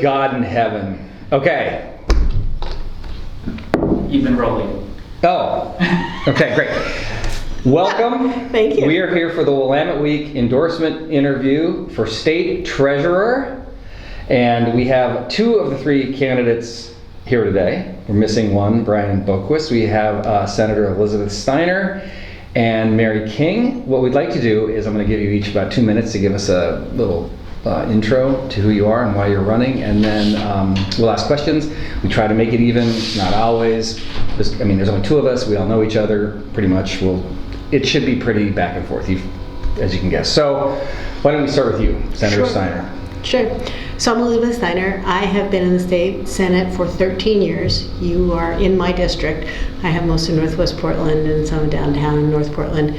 God in heaven. Okay. You've been rolling. Oh, okay, great. Welcome. Thank you. We are here for the Willamette Week endorsement interview for State Treasurer. And we have two of the three candidates here today. We're missing one, Brian Boquist. We have Senator Elizabeth Steiner and Mary King. What we'd like to do is I'm going to give you each about 2 minutes to give us a little intro to who you are and why you're running, and then we'll ask questions. We try to make it even, not always. There's only two of us. We all know each other pretty much. It should be pretty back and forth, as you can guess. So why don't we start with you, Senator Sure. Steiner? Sure. So I'm Elizabeth Steiner. I have been in the state Senate for 13 years. You are in my district. I have most of Northwest Portland and some downtown in North Portland.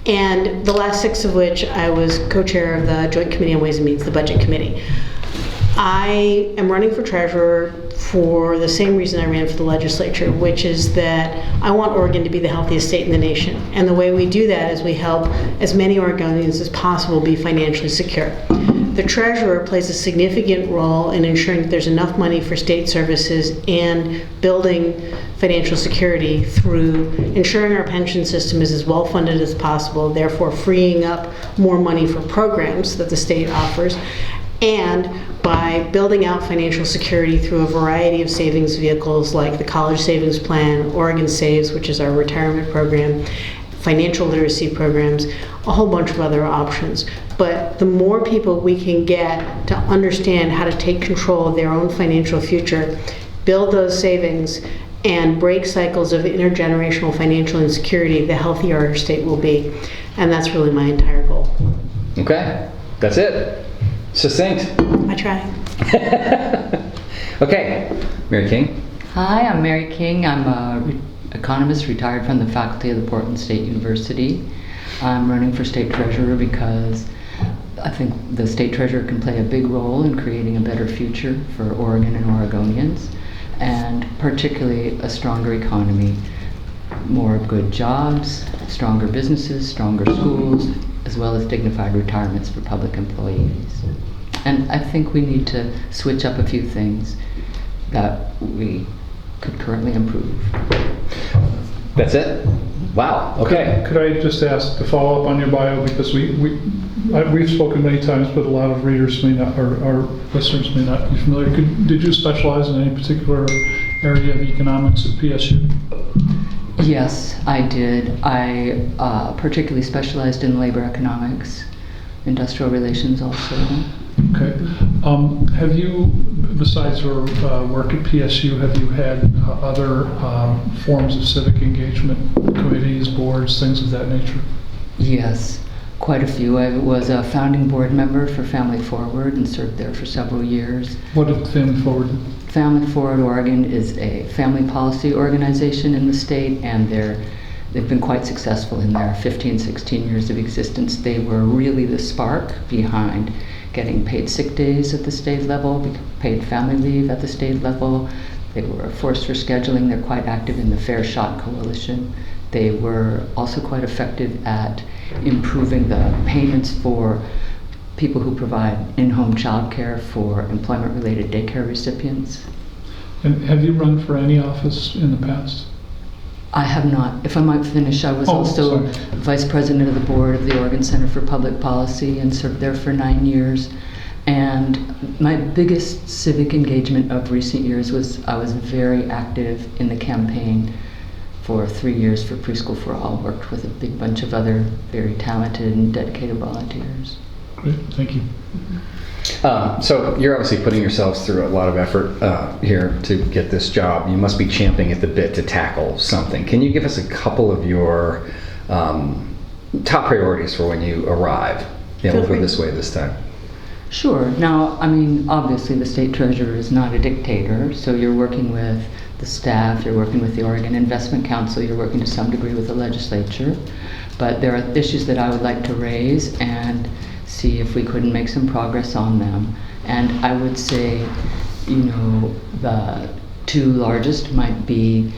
And the last 6 of which I was co-chair of the Joint Committee on Ways and Means, the Budget Committee. I am running for treasurer for the same reason I ran for the legislature, which is that I want Oregon to be the healthiest state in the nation. And the way we do that is we help as many Oregonians as possible be financially secure. The treasurer plays a significant role in ensuring that there's enough money for state services and building financial security through ensuring our pension system is as well funded as possible, therefore freeing up more money for programs that the state offers, and by building out financial security through a variety of savings vehicles like the College Savings Plan, Oregon Saves, which is our retirement program, financial literacy programs, a whole bunch of other options. But the more people we can get to understand how to take control of their own financial future, build those savings, and break cycles of intergenerational financial insecurity, the healthier our state will be. And that's really my entire goal. Okay, that's it. Succinct. I try. Okay, Mary King. Hi, I'm Mary King. I'm an economist retired from the faculty of the Portland State University. I'm running for state treasurer because I think the state treasurer can play a big role in creating a better future for Oregon and Oregonians, and particularly a stronger economy, more good jobs, stronger businesses, stronger schools, as well as dignified retirements for public employees. And I think we need to switch up a few things that we could currently improve. That's it? Wow, okay. Could I just ask to follow up on your bio, because we've spoken many times, but a lot of readers may not, or our listeners may not be familiar. Did you specialize in any particular area of economics at PSU? Yes, I did. I particularly specialized in labor economics, industrial relations also. Okay. Have you, besides your work at PSU, have you had other forms of civic engagement, committees, boards, things of that nature? Yes, quite a few. I was a founding board member for Family Forward and served there for several years. What did Family Forward do? Family Forward Oregon is a family policy organization in the state, and they've been quite successful in their 15, 16 years of existence. They were really the spark behind getting paid sick days at the state level, paid family leave at the state level. They were a force for scheduling. They're quite active in the Fair Shot Coalition. They were also quite effective at improving the payments for people who provide in-home child care for employment-related daycare recipients. And have you run for any office in the past? I have not. If I might finish, I was also sorry. vice president of the board of the Oregon Center for Public Policy and served there for 9 years. And my biggest civic engagement of recent years was I was very active in the campaign for 3 years for Preschool for All. Worked with a big bunch of other very talented and dedicated volunteers. Great, thank you. So you're obviously putting yourselves through a lot of effort here to get this job. You must be champing at the bit to tackle something. Can you give us a couple of your top priorities for when you arrive? Yeah, we'll go this way this time. Sure. Now, obviously the state treasurer is not a dictator, so you're working with the staff, you're working with the Oregon Investment Council, you're working to some degree with the legislature. But there are issues that I would like to raise and see if we couldn't make some progress on them. And I would say, the two largest might be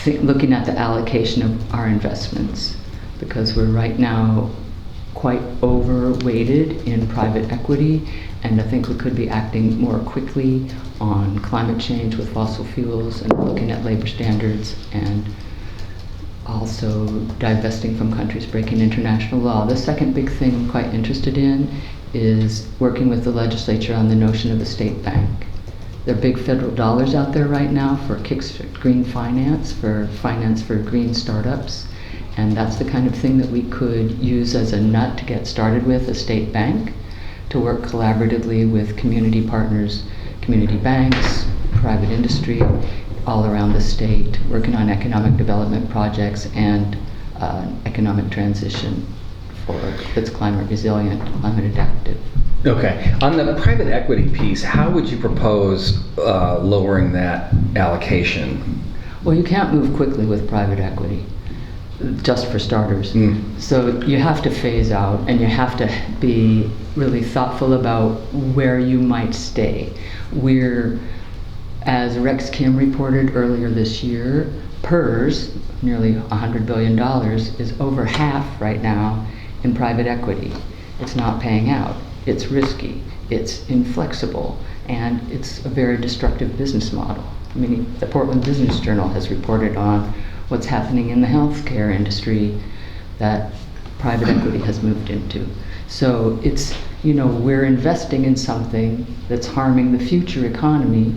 looking at the allocation of our investments, because we're right now quite overweighted in private equity, and I think we could be acting more quickly on climate change with fossil fuels and looking at labor standards, and also divesting from countries breaking international law. The second big thing I'm quite interested in is working with the legislature on the notion of a state bank. There are big federal dollars out there right now for kickstart green finance for green startups, and that's the kind of thing that we could use as a nut to get started with, a state bank, to work collaboratively with community partners, community banks, private industry, all around the state, working on economic development projects and economic transition that's climate resilient, climate adaptive. Okay. On the private equity piece, how would you propose lowering that allocation? Well, you can't move quickly with private equity, just for starters. So you have to phase out, and you have to be really thoughtful about where you might stay. As Rex Kim reported earlier this year, PERS, nearly $100 billion, is over half right now in private equity. It's not paying out. It's risky. It's inflexible. And it's a very destructive business model. I mean, the Portland Business Journal has reported on what's happening in the healthcare industry that private equity has moved into. So it's, we're investing in something that's harming the future economy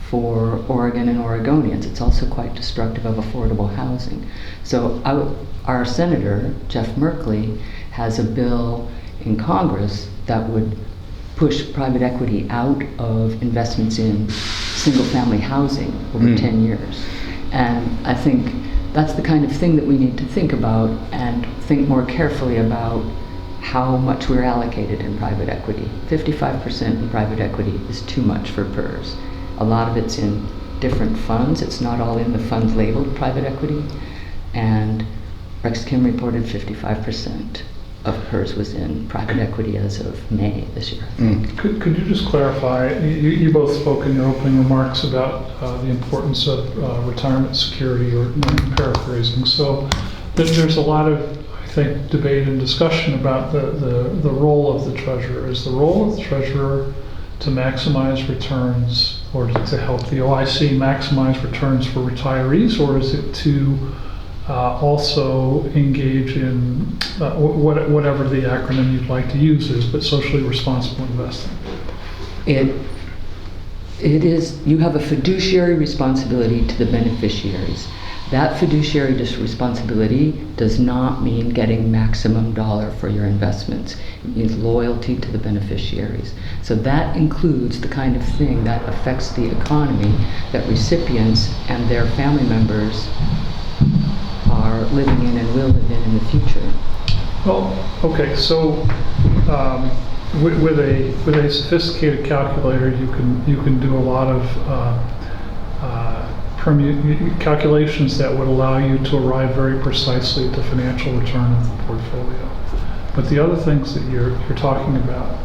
for Oregon and Oregonians. It's also quite destructive of affordable housing. So our Senator, Jeff Merkley, has a bill in Congress that would push private equity out of investments in single-family housing over 10 years. And I think that's the kind of thing that we need to think about and think more carefully about how much we're allocated in private equity. 55% in private equity is too much for PERS. A lot of it's in different funds. It's not all in the funds labeled private equity. And Rex Kim reported 55% of PERS was in private equity as of May this year. Could you just clarify, you both spoke in your opening remarks about the importance of retirement security, or I'm paraphrasing. So there's a lot of, I think, debate and discussion about the role of the treasurer. Is the role of the treasurer to maximize returns, or to help the OIC maximize returns for retirees, or is it to also engage in whatever the acronym you'd like to use is, but socially responsible investing? It is, you have a fiduciary responsibility to the beneficiaries. That fiduciary responsibility does not mean getting maximum dollar for your investments. It means loyalty to the beneficiaries. So that includes the kind of thing that affects the economy that recipients and their family members are living in and will live in the future. Well, okay, so with a sophisticated calculator, you can do a lot of calculations that would allow you to arrive very precisely at the financial return of the portfolio. But the other things that you're talking about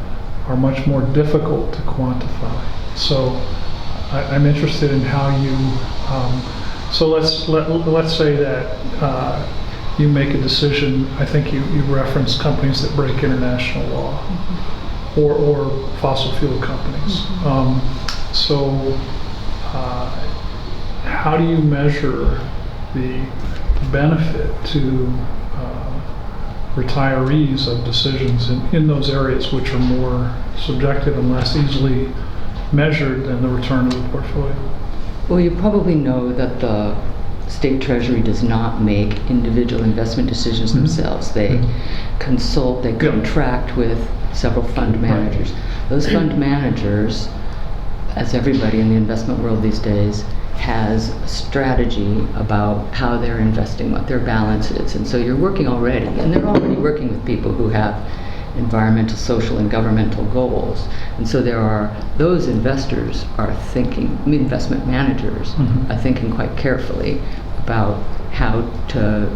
are much more difficult to quantify. So I'm interested in how you. So let's say that you make a decision. I think you referenced companies that break international law, or fossil fuel companies. How do you measure the benefit to retirees of decisions in those areas which are more subjective and less easily measured than the return of the portfolio? Well, you probably know that the state treasury does not make individual investment decisions themselves. They consult, they contract with several fund managers. Those fund managers, as everybody in the investment world these days, has a strategy about how they're investing, what their balance is. And so you're working already, and they're already working with people who have environmental, social, and governmental goals. And so those investors are thinking, investment managers are thinking quite carefully about how to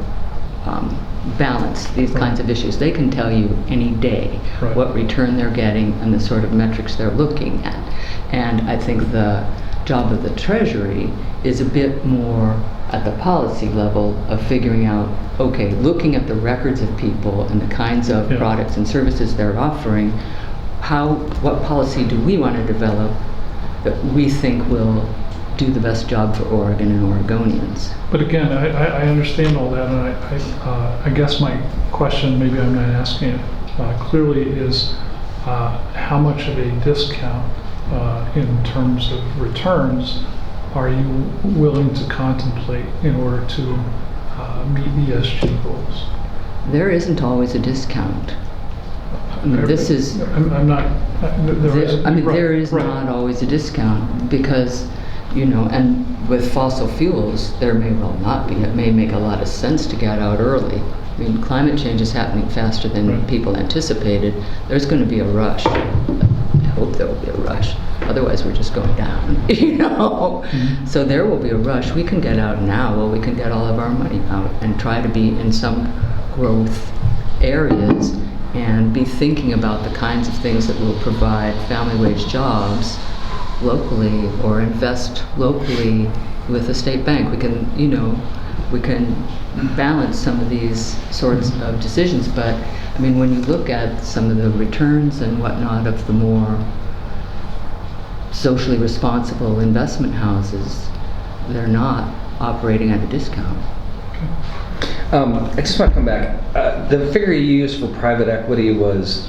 balance these kinds of issues. They can tell you any day what return they're getting and the sort of metrics they're looking at. And I think the job of the Treasury is a bit more at the policy level of figuring out, okay, looking at the records of people and the kinds of Yeah. products and services they're offering, what policy do we want to develop that we think will do the best job for Oregon and Oregonians? But again, I understand all that, and I guess my question, maybe I'm not asking it clearly, is how much of a discount in terms of returns are you willing to contemplate in order to meet ESG goals? There isn't always a discount. I mean, this is... I'm not... There is right. not always a discount because, and with fossil fuels, there may well not be. It may make a lot of sense to get out early. I mean, climate change is happening faster than Right. people anticipated. There's going to be a rush. I hope there will be a rush. Otherwise, we're just going down, Mm-hmm. So there will be a rush. We can get out now. Well, we can get all of our money out and try to be in some growth areas and be thinking about the kinds of things that will provide family wage jobs locally or invest locally with a state bank. We can, we can balance some of these sorts of decisions, but I mean, when you look at some of the returns and whatnot of the more socially responsible investment houses, they're not operating at a discount. I just want to come back. The figure you used for private equity was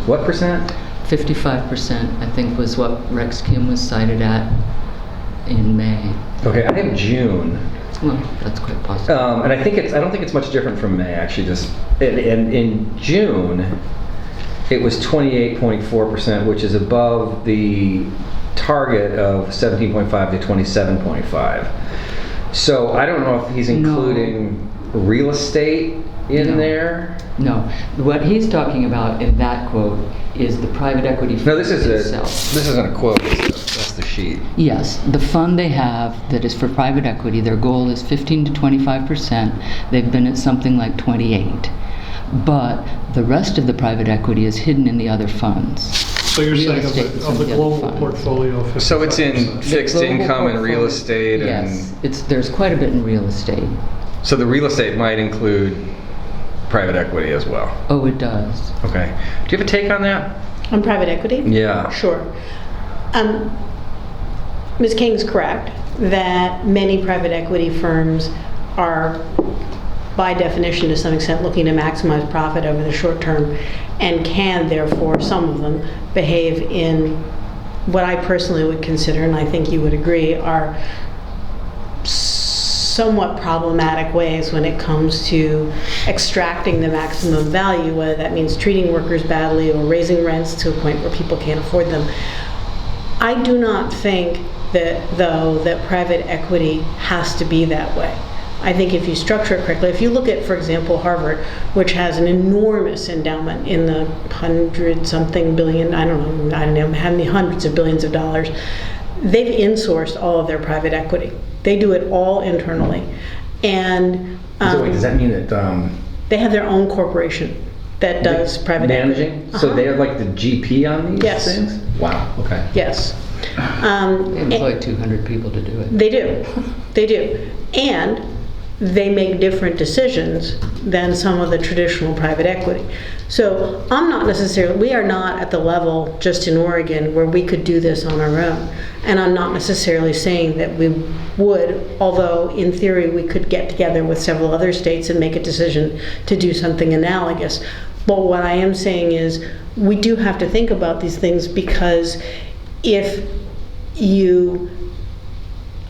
what percent? 55%, I think, was what Rex Kim was cited at in May. Okay, I have June. Well, that's quite possible. And I don't think it's much different from May, actually. And in June, it was 28.4%, which is above the target of 17.5 to 27.5. So I don't know if he's including real estate in No. there. No, what he's talking about in that quote is the private equity fund No, this isn't a quote. That's the sheet. Yes, the fund they have that is for private equity, their goal is 15 to 25%. They've been at something like 28. But the rest of the private equity is hidden in the other funds. So you're Real saying estate is of in the the other global funds. portfolio, 55%. So it's in fixed The global income and real portfolio- estate, Yes, and there's quite a bit in real estate. so the real estate might include private equity as well. Oh, it does. Okay. Do you have a take on that? On private equity? Yeah. Sure. Ms. King's correct that many private equity firms are, by definition, to some extent, looking to maximize profit over the short term, and can, therefore, some of them, behave in what I personally would consider, and I think you would agree, are somewhat problematic ways when it comes to extracting the maximum value, whether that means treating workers badly or raising rents to a point where people can't afford them. I do not think that private equity has to be that way. I think if you structure it correctly, if you look at, for example, Harvard, which has an enormous endowment in the 100-something billion, I don't know how many hundreds of billions of dollars, they've insourced all of their private equity. They do it all internally. And So wait, does that mean that they have their own corporation that does private managing? equity. So they have like the GP on these Yes. things? Wow. Okay. Yes. They employ 200 people to do it. They do. They do. And they make different decisions than some of the traditional private equity. So we are not at the level just in Oregon where we could do this on our own. And I'm not necessarily saying that we would, although in theory we could get together with several other states and make a decision to do something analogous. But what I am saying is we do have to think about these things, because if you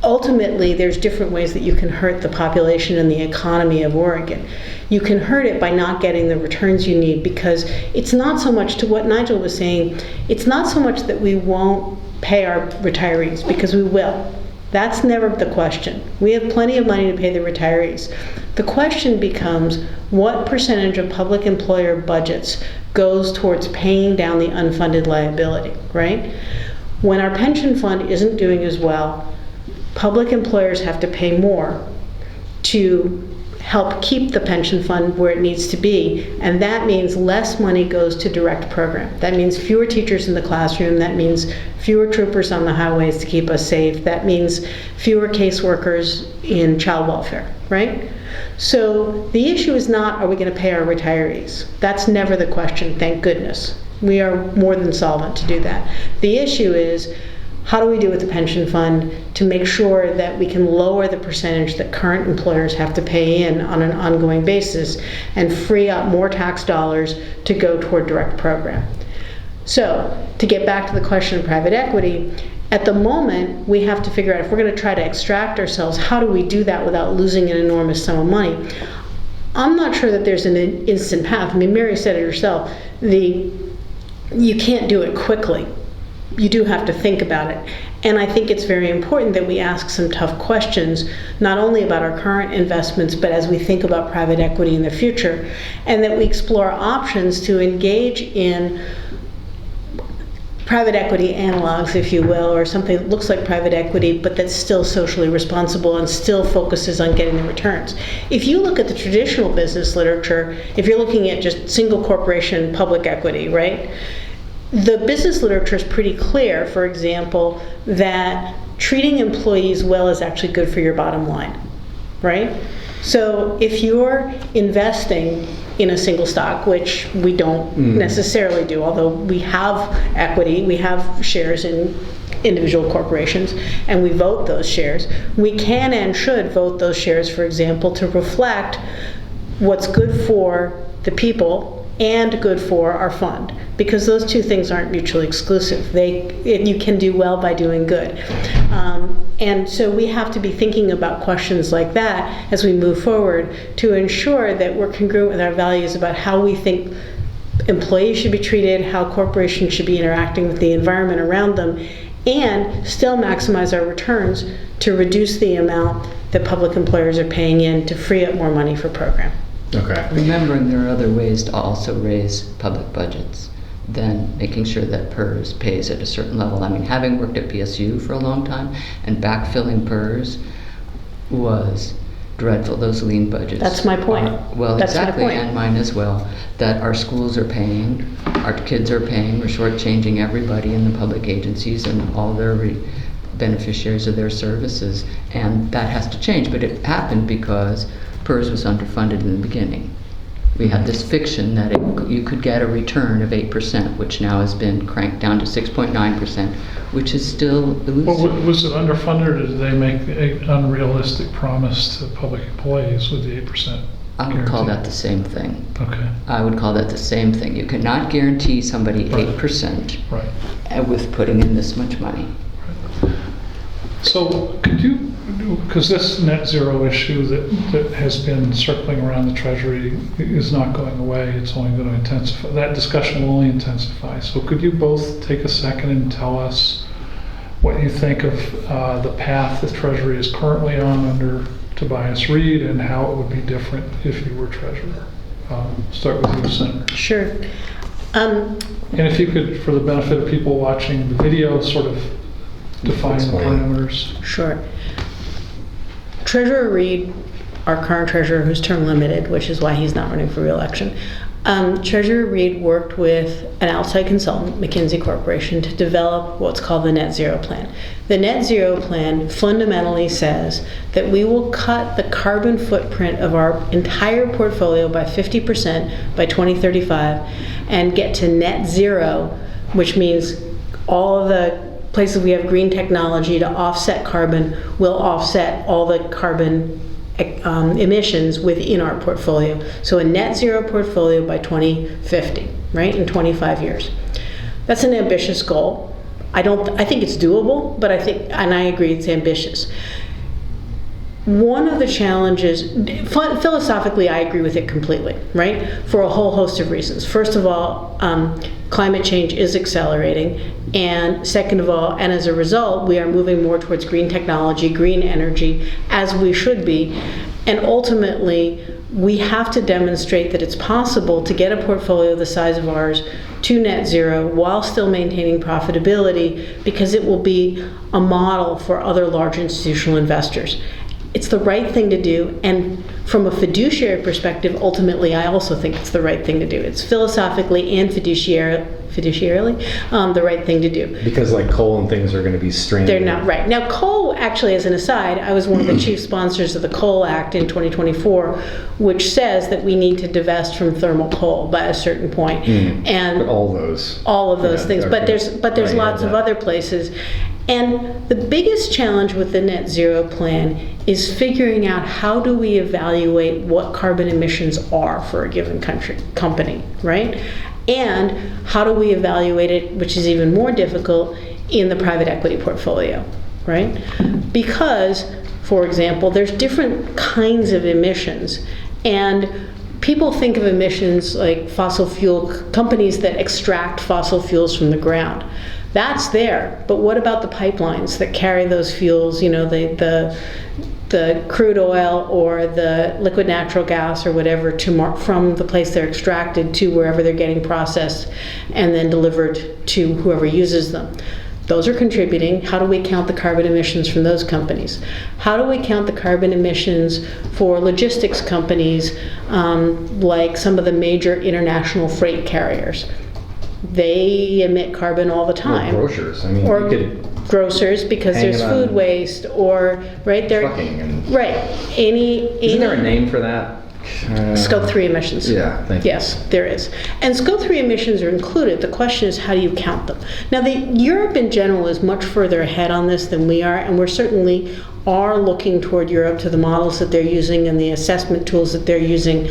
ultimately, there's different ways that you can hurt the population and the economy of Oregon. You can hurt it by not getting the returns you need, because it's not so much, to what Nigel was saying, it's not so much that we won't pay our retirees, because we will. That's never the question. We have plenty of money to pay the retirees. The question becomes, what percentage of public employer budgets goes towards paying down the unfunded liability, right? When our pension fund isn't doing as well, public employers have to pay more to help keep the pension fund where it needs to be, and that means less money goes to direct program. That means fewer teachers in the classroom, that means fewer troopers on the highways to keep us safe, that means fewer caseworkers in child welfare, right? So the issue is not, are we going to pay our retirees? That's never the question, thank goodness. We are more than solvent to do that. The issue is, how do we do with the pension fund to make sure that we can lower the percentage that current employers have to pay in on an ongoing basis and free up more tax dollars to go toward direct program? So, to get back to the question of private equity, at the moment, we have to figure out, if we're going to try to extract ourselves, how do we do that without losing an enormous sum of money? I'm not sure that there's an instant path. I mean, Mary said it herself, you can't do it quickly. You do have to think about it. And I think it's very important that we ask some tough questions, not only about our current investments, but as we think about private equity in the future, and that we explore options to engage in private equity analogs, if you will, or something that looks like private equity, but that's still socially responsible and still focuses on getting the returns. If you look at the traditional business literature, if you're looking at just single corporation public equity, right? The business literature is pretty clear, for example, that treating employees well is actually good for your bottom line, right? So if you're investing in a single stock, which we don't necessarily do, although we have equity, we have shares in individual corporations, and we vote those shares, we can and should vote those shares, for example, to reflect what's good for the people and good for our fund, because those two things aren't mutually exclusive. You can do well by doing good. And so we have to be thinking about questions like that as we move forward to ensure that we're congruent with our values about how we think employees should be treated, how corporations should be interacting with the environment around them, and still maximize our returns to reduce the amount that public employers are paying in to free up more money for program. Okay. Remembering there are other ways to also raise public budgets than making sure that PERS pays at a certain level. I mean, having worked at PSU for a long time, and backfilling PERS was dreadful, those lean budgets. That's my point. Well, That's exactly, my point. and mine as well, that our schools are paying, our kids are paying, we're shortchanging everybody in the public agencies and all their beneficiaries of their services, and that has to change. But it happened because PERS was underfunded in the beginning. We had this fiction that you could get a return of 8%, which now has been cranked down to 6.9%, which is still elusive. Well, was it underfunded, or did they make an unrealistic promise to public employees with the 8%? I would call that the same thing. Okay, I would call that the same thing. You cannot guarantee somebody 8% right. with putting in this much money. So could you, because this net zero issue that has been circling around the Treasury is not going away, it's only going to intensify, that discussion will only intensify. So could you both take a second and tell us what you think of the path the Treasury is currently on under Tobias Read, and how it would be different if you were Treasurer? Start with you, Senator. Sure. And if you could, for the benefit of people watching the video, sort of define the parameters. Sure. Treasurer Read, our current treasurer who's term limited, which is why he's not running for re-election, Treasurer Read worked with an outside consultant, McKinsey Corporation, to develop what's called the Net Zero Plan. The Net Zero Plan fundamentally says that we will cut the carbon footprint of our entire portfolio by 50% by 2035 and get to net zero, which means all of the places we have green technology to offset carbon will offset all the carbon emissions within our portfolio. So a net zero portfolio by 2050, right, in 25 years. That's an ambitious goal. I think it's doable, but I agree it's ambitious. One of the challenges, philosophically, I agree with it completely, right? For a whole host of reasons. First of all, climate change is accelerating, and second of all, and as a result, we are moving more towards green technology, green energy, as we should be, and ultimately, we have to demonstrate that it's possible to get a portfolio the size of ours to net zero while still maintaining profitability, because it will be a model for other large institutional investors. it's the right thing to do, and from a fiduciary perspective, ultimately, I also think it's the right thing to do. It's philosophically and fiduciarily the right thing to do. Because like coal and things are going to be stranded. They're not right. Now, coal, actually, as an aside, I was one of the chief sponsors of the Coal Act in 2024, which says that we need to divest from thermal coal by a certain point. And But all of those things. okay. But there's Right, lots of other places. And the biggest challenge with the net zero plan is figuring out how do we evaluate what carbon emissions are for a given company, right? And how do we evaluate it, which is even more difficult, in the private equity portfolio, right? Because, for example, there's different kinds of emissions, and people think of emissions like fossil fuel companies that extract fossil fuels from the ground. That's there, but what about the pipelines that carry those fuels, the crude oil or the liquid natural gas or whatever from the place they're extracted to wherever they're getting processed and then delivered to whoever uses them? Those are contributing. How do we count the carbon emissions from those companies? How do we count the carbon emissions for logistics companies like some of the major international freight carriers? They emit carbon all the time. Or grocers. I mean, Or you could grocers, because hang there's it food on waste, or right there. trucking and Right. isn't there a name for that? Scope 3 emissions. Yeah, thank you. Yes, there is. And Scope 3 emissions are included. The question is, how do you count them? Now, Europe in general is much further ahead on this than we are, and we're certainly are looking toward Europe to the models that they're using and the assessment tools that they're using.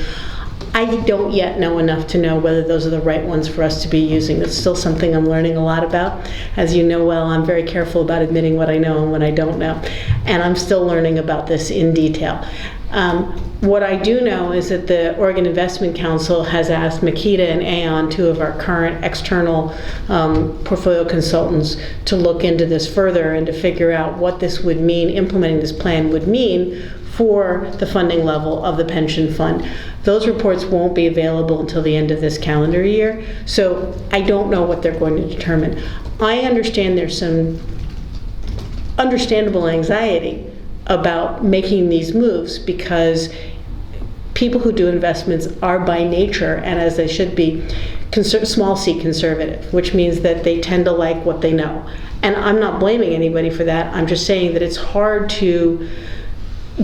I don't yet know enough to know whether those are the right ones for us to be using. That's still something I'm learning a lot about. As you know well, I'm very careful about admitting what I know and what I don't know. And I'm still learning about this in detail. What I do know is that the Oregon Investment Council has asked Makita and Aon, two of our current external portfolio consultants, to look into this further and to figure out what this would mean, implementing this plan would mean for the funding level of the pension fund. Those reports won't be available until the end of this calendar year, so I don't know what they're going to determine. I understand there's some understandable anxiety about making these moves because people who do investments are by nature, and as they should be, small c conservative, which means that they tend to like what they know. And I'm not blaming anybody for that. I'm just saying that it's hard to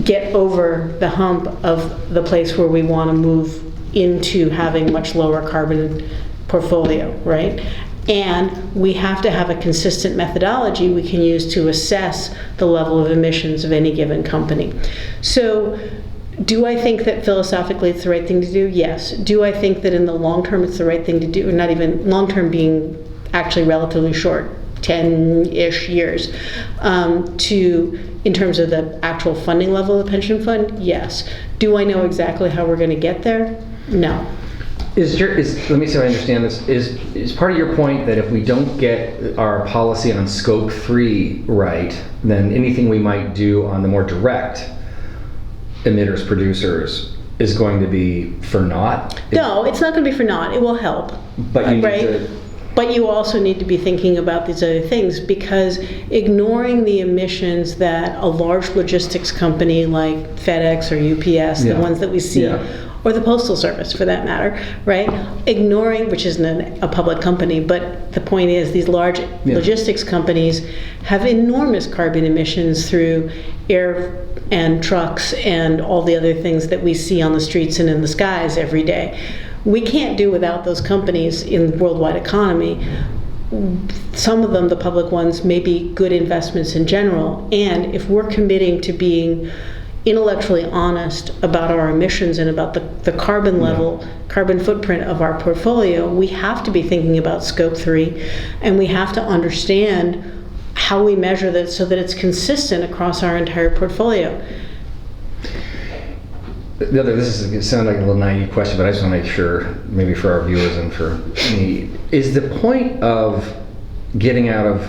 get over the hump of the place where we want to move into having much lower carbon portfolio, right? And we have to have a consistent methodology we can use to assess the level of emissions of any given company. So, do I think that philosophically it's the right thing to do? Yes. Do I think that in the long term it's the right thing to do? Or not even long term being actually relatively short, 10-ish years, in terms of the actual funding level of the pension fund? Yes. Do I know exactly how we're going to get there? No. Let me see if I understand this. Is part of your point that if we don't get our policy on Scope 3 right, then anything we might do on the more direct emitters, producers, is going to be for naught? No, it's not going to be for naught. It will help. But you need right? to... But you also need to be thinking about these other things, because ignoring the emissions that a large logistics company like FedEx or UPS, the ones that we see, or the Postal Service for that matter, right? Ignoring, which isn't a public company, but the point is these large logistics companies have enormous carbon emissions through air and trucks and all the other things that we see on the streets and in the skies every day. We can't do without those companies in the worldwide economy. Some of them, the public ones, may be good investments in general. And if we're committing to being intellectually honest about our emissions and about the carbon level, carbon footprint of our portfolio, we have to be thinking about Scope 3, and we have to understand how we measure that so that it's consistent across our entire portfolio. This is sound like a little naive question, but I just want to make sure, maybe for our viewers and for me, is the point of getting out of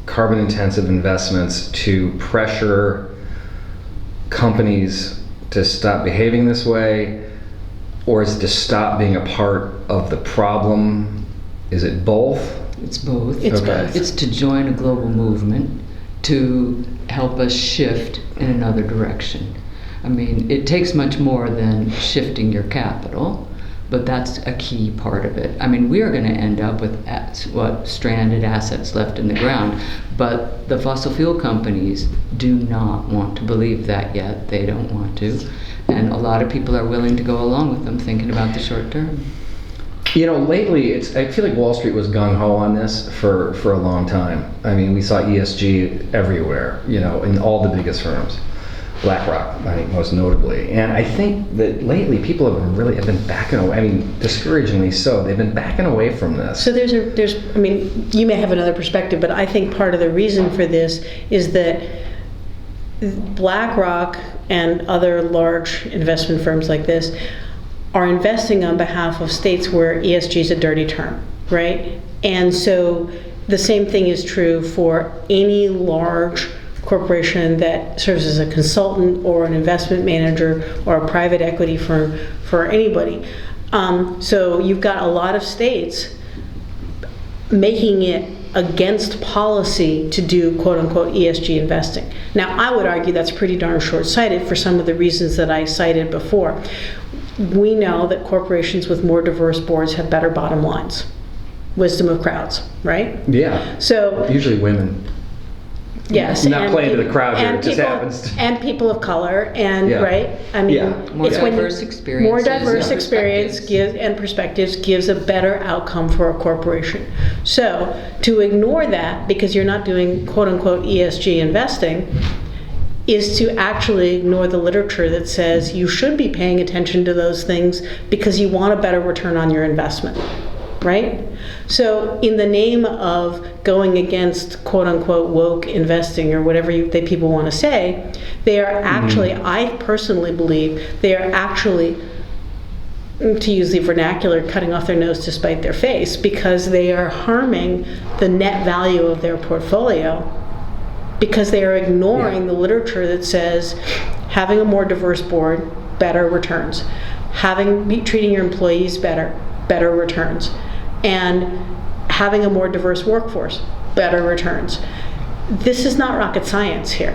carbon intensive investments to pressure companies to stop behaving this way, or is it to stop being a part of the problem? Is it both? It's both. It's Okay. both. It's to join a global movement to help us shift in another direction. I mean, it takes much more than shifting your capital, but that's a key part of it. I mean, we are going to end up with stranded assets left in the ground, but the fossil fuel companies do not want to believe that yet. They don't want to. And a lot of people are willing to go along with them, thinking about the short term. You know, lately, I feel like Wall Street was gung-ho on this for a long time. I mean, we saw ESG everywhere, you know, in all the biggest firms. BlackRock, I think, most notably. And I think that lately people have been backing away. I mean, discouragingly so. They've been backing away from this. So I mean, you may have another perspective, but I think part of the reason for this is that BlackRock and other large investment firms like this are investing on behalf of states where ESG is a dirty term, right? And so the same thing is true for any large corporation that serves as a consultant or an investment manager or a private equity firm for anybody. So you've got a lot of states making it against policy to do quote-unquote ESG investing. Now, I would argue that's pretty darn short-sighted for some of the reasons that I cited before. We know that corporations with more diverse boards have better bottom lines. Wisdom of crowds, right? Yeah. So usually women. Yes. Not playing to the crowd here, it just happens to. And people of color, and Yeah. right? I mean, Yeah. More it's when diverse experiences more diverse and experience perspectives gives a better outcome for a corporation. So to ignore that because you're not doing quote unquote ESG investing is to actually ignore the literature that says you should be paying attention to those things because you want a better return on your investment. Right? So in the name of going against quote-unquote woke investing or whatever people want to say, they are actually, I personally believe, they are actually, to use the vernacular, cutting off their nose to spite their face because they are harming the net value of their portfolio because they are ignoring the literature that says having a more diverse board, better returns. Treating your employees better returns. And having a more diverse workforce, better returns. This is not rocket science here.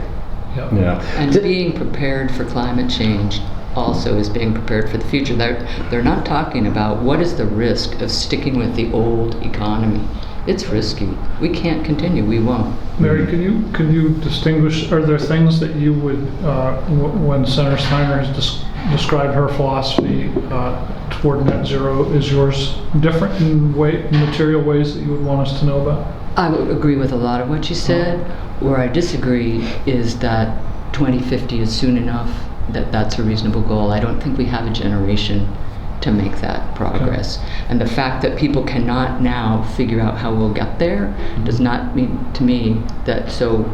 Yeah. And being prepared for climate change also is being prepared for the future. They're not talking about what is the risk of sticking with the old economy. It's risky. We can't continue. We won't. Mary, can you distinguish? Are there things that you would, when Senator Steiner has described her philosophy toward net zero, is yours different in material ways that you would want us to know about? I would agree with a lot of what you said. Where I disagree is that 2050 is soon enough, that's a reasonable goal. I don't think we have a generation to make that progress. Okay. And the fact that people cannot now figure out how we'll get there does not mean to me that so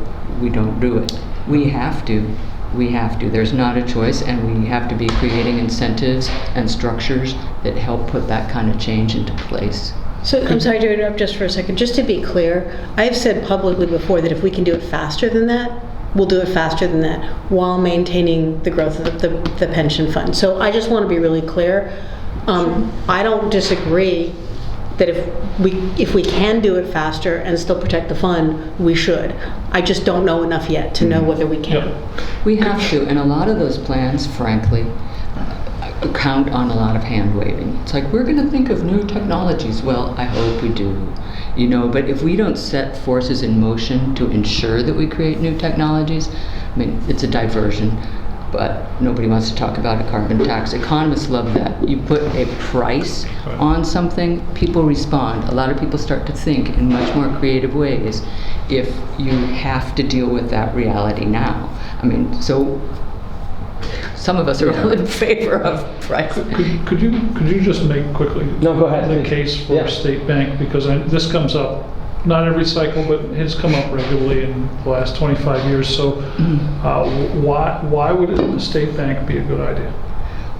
we don't do it. We have to. There's not a choice, and we have to be creating incentives and structures that help put that kind of change into place. So I'm sorry to interrupt just for a second. Just to be clear, I've said publicly before that if we can do it faster than that, we'll do it faster than that while maintaining the growth of the pension fund. So I just want to be really clear. I don't disagree that if we can do it faster and still protect the fund, we should. I just don't know enough yet to know whether we can. Yep. We have to, and a lot of those plans, frankly, count on a lot of hand waving. It's like, we're going to think of new technologies. Well, I hope we do. But if we don't set forces in motion to ensure that we create new technologies, I mean, it's a diversion. But nobody wants to talk about a carbon tax. Economists love that. You put a price on something, people respond. A lot of people start to think in much more creative ways if you have to deal with that reality now. I mean, so some of us are all in favor of price. Could you just make quickly No, go ahead, the please. case for State Bank? Because this comes up, not every cycle, but has come up regularly in the last 25 years. So why would a state bank be a good idea?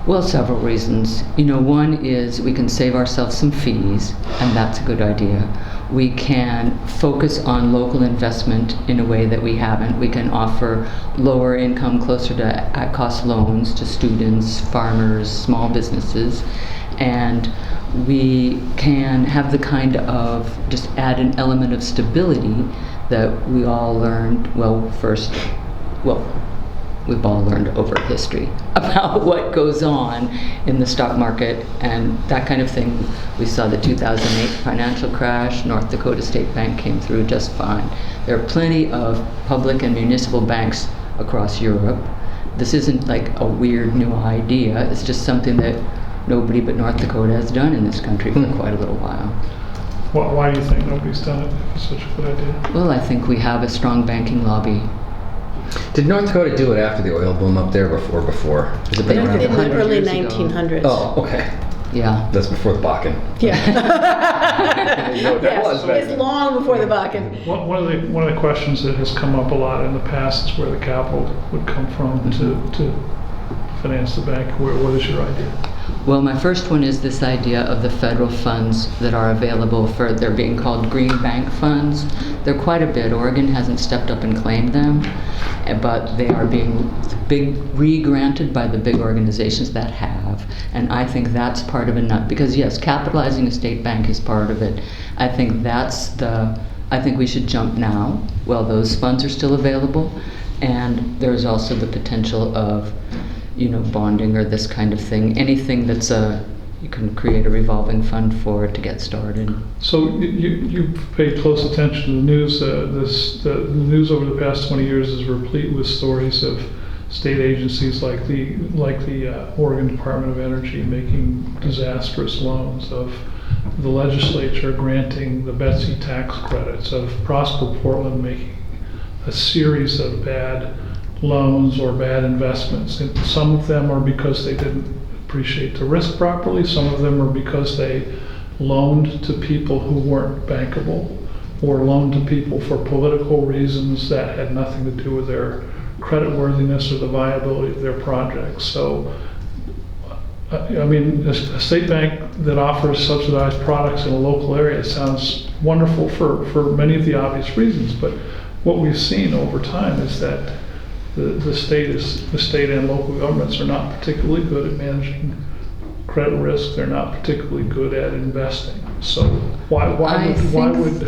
Well, several reasons. One is we can save ourselves some fees, and that's a good idea. We can focus on local investment in a way that we haven't. We can offer lower income, closer to at-cost loans to students, farmers, small businesses, and we can have the kind of, just add an element of stability that we all learned, we've all learned over history about what goes on in the stock market and that kind of thing. We saw the 2008 financial crash. North Dakota State Bank came through just fine. There are plenty of public and municipal banks across Europe. This isn't like a weird new idea. It's just something that nobody but North Dakota has done in this country for quite a little while. Why do you think nobody's done it if it's such a good idea? Well, I think we have a strong banking lobby. Did North Dakota do it after the oil boom up there or before? Has it been In around? the 100 early years ago. 1900s. Oh, okay. Yeah. That's before the Bakken. Yeah. I didn't know what that was back It's then. long before the Bakken. One of the questions that has come up a lot in the past is where the capital would come from to finance the bank. What is your idea? Well, my first one is this idea of the federal funds that are available they're being called green bank funds. They're quite a bit. Oregon hasn't stepped up and claimed them, but they are being re-granted by the big organizations that have. And I think that's part of it, because yes, capitalizing a state bank is part of it. I think I think we should jump now while those funds are still available. And there's also the potential of bonding or this kind of thing. Anything that's you can create a revolving fund for to get started. So you paid close attention to the news. The news over the past 20 years is replete with stories of state agencies like the Oregon Department of Energy making disastrous loans, of the legislature granting the Betsy tax credits, of Prosper Portland making a series of bad loans or bad investments. And some of them are because they didn't appreciate the risk properly. Some of them are because they loaned to people who weren't bankable, or loaned to people for political reasons that had nothing to do with their creditworthiness or the viability of their projects. So, I mean, a state bank that offers subsidized products in a local area sounds wonderful for many of the obvious reasons, but what we've seen over time is that the state and local governments are not particularly good at managing credit risk. They're not particularly good at investing. So why would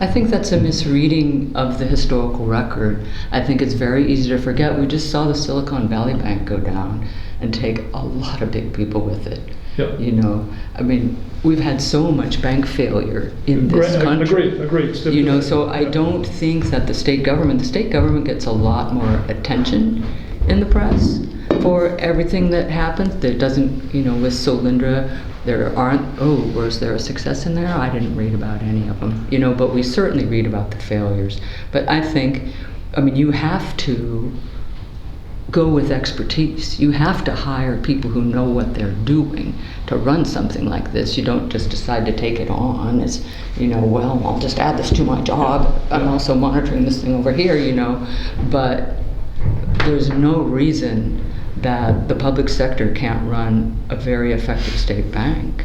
I think that's a misreading of the historical record. I think it's very easy to forget. We just saw the Silicon Valley Bank go down and take a lot of big people with it. Yep. I mean, we've had so much bank failure in this country. Agreed. So I don't think that the state government gets a lot more attention in the press for everything that happens. That doesn't, with Solyndra, was there a success in there? I didn't read about any of them, but we certainly read about the failures. But I think, you have to go with expertise. You have to hire people who know what they're doing to run something like this. You don't just decide to take it on as, I'll just add this to my job. I'm also monitoring this thing over here, But there's no reason that the public sector can't run a very effective state bank.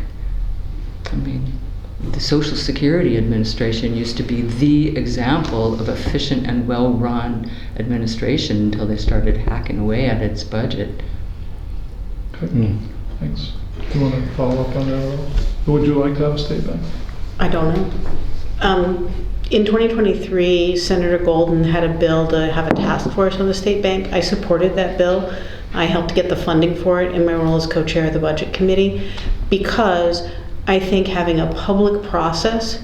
The Social Security Administration used to be the example of efficient and well-run administration until they started hacking away at its budget. Okay. Thanks. Do you want to follow up on that at all? Would you like to have a state bank? I don't know. In 2023, Senator Golden had a bill to have a task force on the state bank. I supported that bill. I helped get the funding for it in my role as co-chair of the budget committee, because I think having a public process,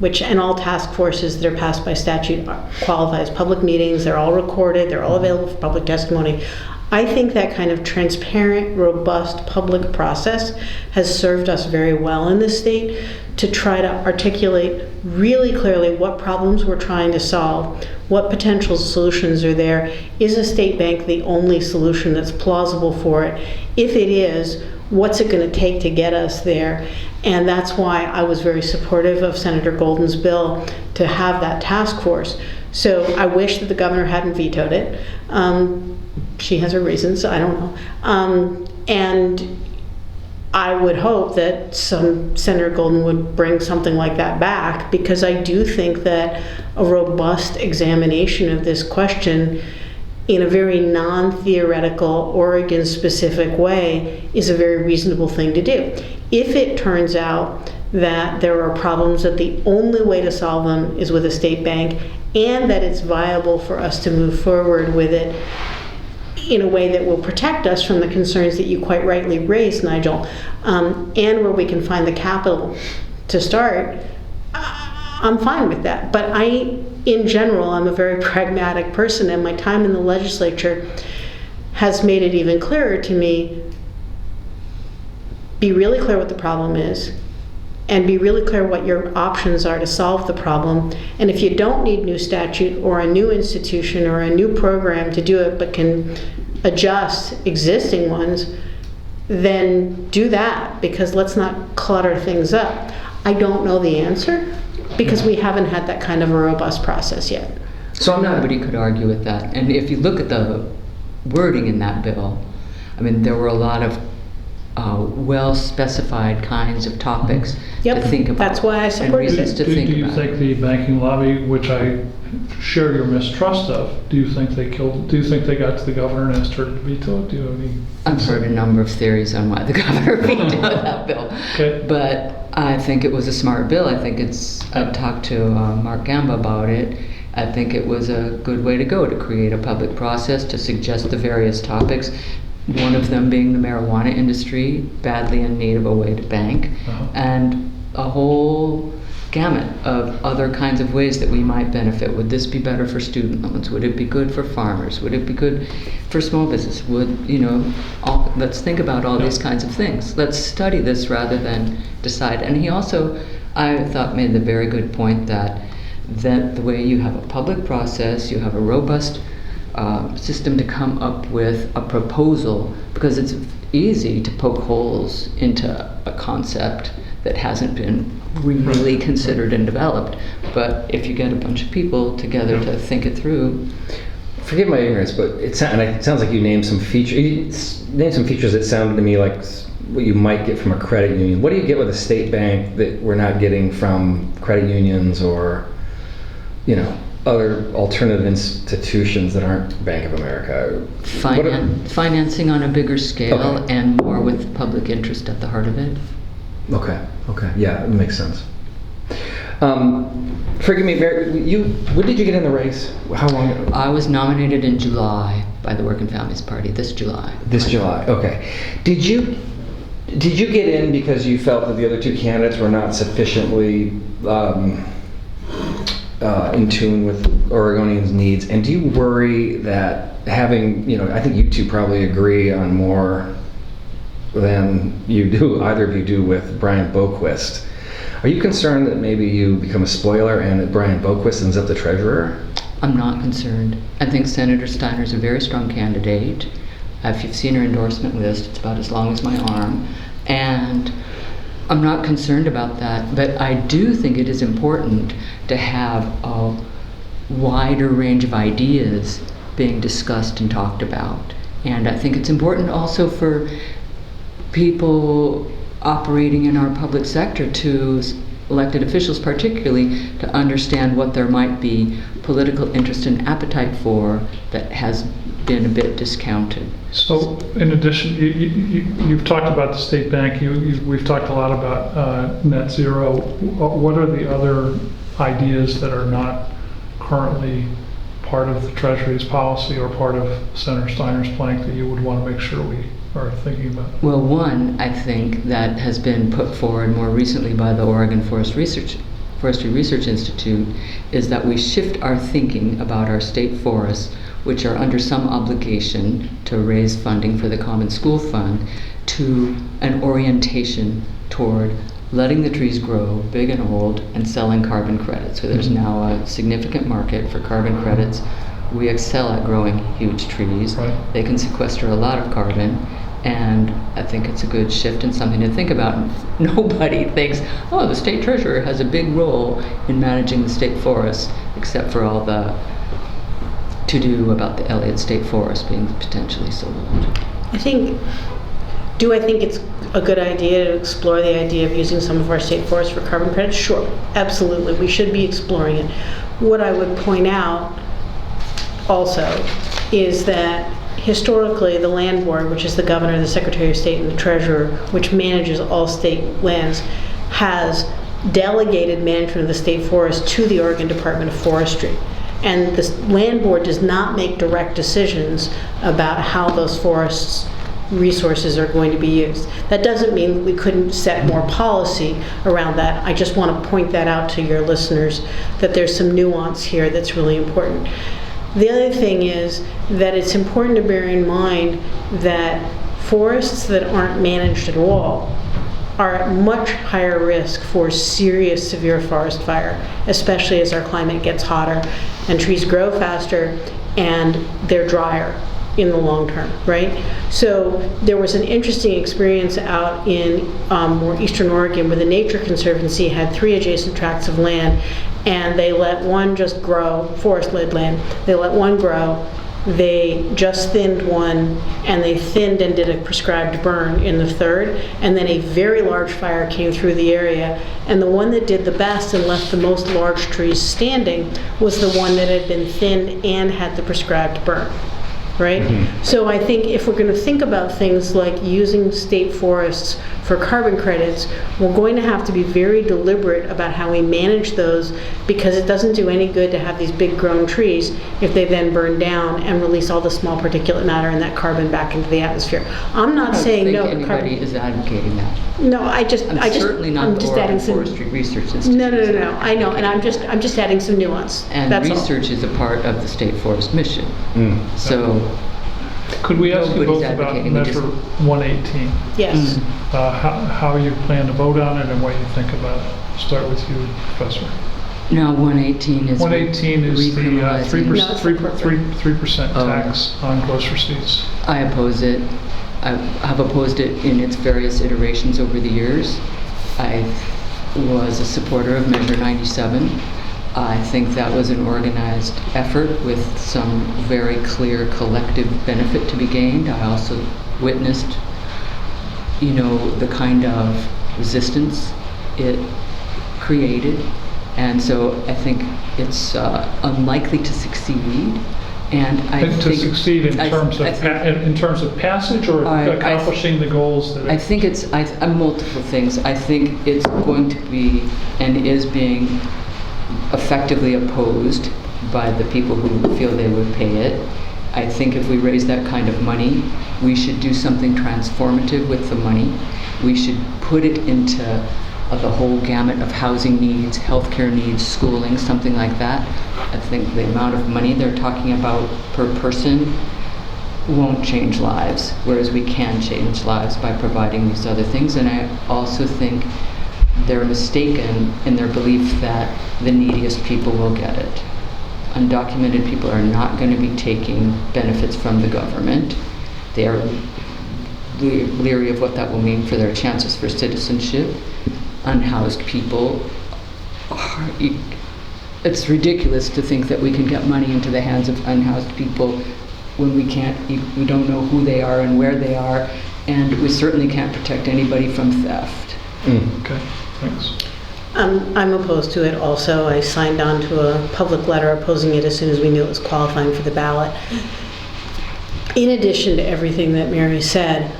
and all task forces that are passed by statute qualify as public meetings, they're all recorded, they're all available for public testimony. I think that kind of transparent, robust public process has served us very well in this state to try to articulate really clearly what problems we're trying to solve, what potential solutions are there. Is a state bank the only solution that's plausible for it? If it is, what's it going to take to get us there? And that's why I was very supportive of Senator Golden's bill to have that task force. So I wish that the governor hadn't vetoed it. She has her reasons, I don't know. And I would hope that Senator Golden would bring something like that back, because I do think that a robust examination of this question in a very non-theoretical, Oregon-specific way is a very reasonable thing to do. If it turns out that there are problems that the only way to solve them is with a state bank, and that it's viable for us to move forward with it in a way that will protect us from the concerns that you quite rightly raised, Nigel, and where we can find the capital to start, I'm fine with that. But in general, I'm a very pragmatic person, and my time in the legislature has made it even clearer to me. Be really clear what the problem is, and be really clear what your options are to solve the problem. And if you don't need new statute or a new institution or a new program to do it, but can adjust existing ones, then do that, because let's not clutter things up. I don't know the answer, because we haven't had that kind of a robust process yet. So I'm not. Nobody could argue with that. And if you look at the wording in that bill, I mean, there were a lot of well-specified kinds of topics Yep, to think about. that's why I supported and reasons it. to think Do you about. think the banking lobby, which I share your mistrust of, do you think they got to the governor and asked her to veto it? Do you have any? I've heard a number of theories on why the governor vetoed that bill. Okay. But I think it was a smart bill. I think I talked to Mark Gamba about it. I think it was a good way to go, to create a public process, to suggest the various topics. One of them being the marijuana industry, badly in need of a way to bank, and a whole gamut of other kinds of ways that we might benefit. Would this be better for student loans? Would it be good for farmers? Would it be good for small business? Let's think about all these kinds of things. Let's study this rather than decide. And he also, I thought, made the very good point that the way you have a public process, you have a robust system to come up with a proposal, because it's easy to poke holes into a concept that hasn't been really considered and developed. But if you get a bunch of people together to think it through. Forgive my ignorance, but it sounds like you named some features. That sounded to me like what you might get from a credit union. What do you get with a state bank that we're not getting from credit unions or, other alternative institutions that aren't Bank of America? Financing on a bigger scale, Okay. and more with public interest at the heart of it. Okay. Yeah, it makes sense. Forgive me, when did you get in the race? How long ago? I was nominated in July by the Working Families Party, this July. This July, okay. Did you get in because you felt that the other two candidates were not sufficiently in tune with Oregonians' needs? And do you worry that having, I think you two probably agree on more than either of you do with Brian Boquist. Are you concerned that maybe you become a spoiler and that Brian Boquist ends up the treasurer? I'm not concerned. I think Senator Steiner's a very strong candidate. If you've seen her endorsement list, it's about as long as my arm. And I'm not concerned about that, but I do think it is important to have a wider range of ideas being discussed and talked about. And I think it's important also for people operating in our public sector, to elected officials particularly, to understand what there might be political interest and appetite for that has been a bit discounted. So, in addition, you've talked about the state bank. We've talked a lot about net zero. What are the other ideas that are not currently part of the Treasury's policy or part of Senator Steiner's plank that you would want to make sure we are thinking about? Well, one, I think, that has been put forward more recently by the Oregon Forestry Research Institute is that we shift our thinking about our state forests, which are under some obligation to raise funding for the Common School Fund, to an orientation toward letting the trees grow big and old and selling carbon credits. So there's now a significant market for carbon credits. We excel at growing huge trees. Right. They can sequester a lot of carbon, and I think it's a good shift and something to think about. Nobody thinks, the state treasurer has a big role in managing the state forests, except for all the to-do about the Elliott State Forest being potentially sold. I think it's a good idea to explore the idea of using some of our state forests for carbon credits? Sure, absolutely. We should be exploring it. What I would point out also is that historically the land board, which is the governor, the secretary of state, and the treasurer, which manages all state lands, has delegated management of the state forest to the Oregon Department of Forestry. And the land board does not make direct decisions about how those forests resources are going to be used. That doesn't mean we couldn't set more policy around that. I just want to point that out to your listeners, that there's some nuance here that's really important. The other thing is that it's important to bear in mind that forests that aren't managed at all are at much higher risk for serious, severe forest fire, especially as our climate gets hotter and trees grow faster and they're drier in the long term, right? So there was an interesting experience out in more eastern Oregon where the Nature Conservancy had 3 adjacent tracts of land, and they let one just grow, forest-led land, they let one grow, they just thinned one, and they thinned and did a prescribed burn in the third, and then a very large fire came through the area, and the one that did the best and left the most large trees standing was the one that had been thinned and had the prescribed burn. Right? So I think if we're going to think about things like using state forests for carbon credits, we're going to have to be very deliberate about how we manage those, because it doesn't do any good to have these big grown trees if they then burn down and release all the small particulate matter and that carbon back into the atmosphere. I'm not saying no. I don't think anybody is advocating that. No, I'm certainly not I'm just for adding some Forestry Research Institute. No. I know, and I'm just adding some nuance. And That's research is a part of the state forest mission. So Could we ask you nobody's both about advocating, we Measure just- 118? all. Yes. How you plan to vote on it and what you think about it? Start with you, Professor. now 118 is 118 is the recriminalizing. 3% Oh. tax on gross receipts. I oppose it. I have opposed it in its various iterations over the years. I was a supporter of Measure 97. I think that was an organized effort with some very clear collective benefit to be gained. I also witnessed, the kind of resistance it created. And so I think it's unlikely to succeed. And I To think succeed in I- terms of I think- in terms of passage or accomplishing the goals that I think it's multiple things. I think it's going to be and is being effectively opposed by the people who feel they would pay it. I think if we raise that kind of money, we should do something transformative with the money. We should put it into the whole gamut of housing needs, healthcare needs, schooling, something like that. I think the amount of money they're talking about per person won't change lives, whereas we can change lives by providing these other things. And I also think they're mistaken in their belief that the neediest people will get it. Undocumented people are not going to be taking benefits from the government. They are leery of what that will mean for their chances for citizenship. Unhoused people, it's ridiculous to think that we can get money into the hands of unhoused people when we don't know who they are and where they are, and we certainly can't protect anybody from theft. Okay, thanks. I'm opposed to it also. I signed on to a public letter opposing it as soon as we knew it was qualifying for the ballot. In addition to everything that Mary said,